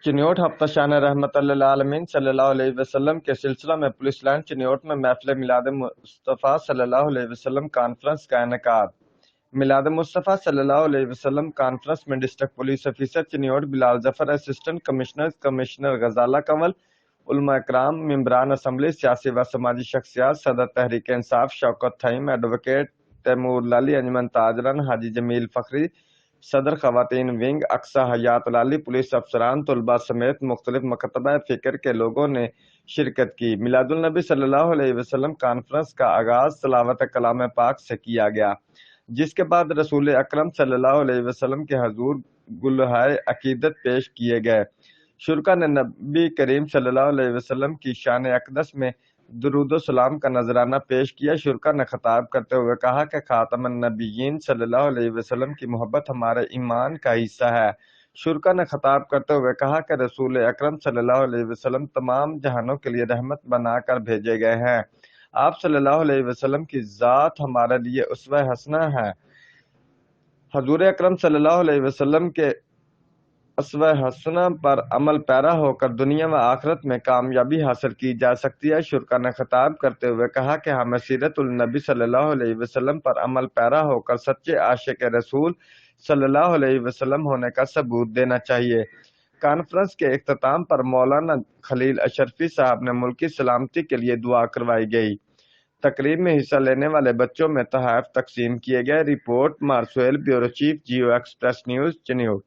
चिन्योट हफ्ता शान रहमत आलमीन सल्लल्लाहु अलैहि वसल्लम के सिलसिला में पुलिस लाइन चिन्योट में महफिल मिलाद मुस्तफ़ा सल्लल्लाहु अलैहि वसल्लम कॉन्फ्रेंस का इनेकाद। मिलाद मुस्तफ़ा सल्लल्लाहु अलैहि वसल्लम कॉन्फ्रेंस में district police officer Chiniot Bilal Zafar, assistant commissioner Ghazala Kanwal, उलमा इकराम, मेंबरान असम्बली, सियासी व समाजी शख्सियात, सदर तहरीक इंसाफ शौकत थईम, एडवोकेट तैमूर लाली, अंजमन ताजरन, हाजी जमील फखरी, सदर खवातीन विंग, अक्सा हयात लाली, पुलिस अफसरान, तलबा समेत मुख्तलिफ मकतबा फ़िक्र के लोगों ने शिरकत की। मिलादुल नबी सल्लल्लाहु अलैहि वसल्लम कॉन्फ्रेंस का आगाज तलावत कलाम पाक से किया गया, जिसके बाद रसूल अकरम सल्लल्लाहु अलैहि वसल्लम के हजूर गुलहाए अकीदत पेश किए गए। शुरका ने नबी करीम सल्लल्लाहु अलैहि वसल्लम की शान अक़दस में दुरूद सलाम का नजराना पेश किया। शुरका ने खिताब करते हुए कहा कि खातमुन नबिय्यीन सल्लल्लाहु अलैहि वसल्लम की मोहब्बत हमारे ईमान का हिस्सा है। शुरका ने खिताब करते हुए कहा कि रसूल अकरम सल्लल्लाहु अलैहि वसल्लम तमाम जहानों के लिए रहमत बनाकर भेजे गए हैं। आप सल्लल्लाहु अलैहि वसल्लम की ज़ात हमारे लिए उसवा हसना है। हजूर अकरम सल्लल्लाहु अलैहि वसल्लम के अस्वा हसना पर अमल पैरा होकर दुनिया व आखिरत में कामयाबी हासिल की जा सकती है। शुरका ने खिताब करते हुए कहा कि हमें सीरतुल नबी सल्लल्लाहु अलैहि वसल्लम पर अमल पैरा होकर सच्चे आशिक रसूल सल्लल्लाहु अलैहि वसल्लम होने का सबूत देना चाहिए। कॉन्फ्रेंस के इख्तिताम पर मौलाना खलील अशरफी साहब ने मुल्की सलामती के लिए दुआ करवाई गई। तकरीब में हिस्सा लेने वाले बच्चों में तोहफे तकसीम किए गए। रिपोर्ट मार्सुएल, ब्यूरो चीफ, जियो एक्सप्रेस न्यूज, चिन्योट।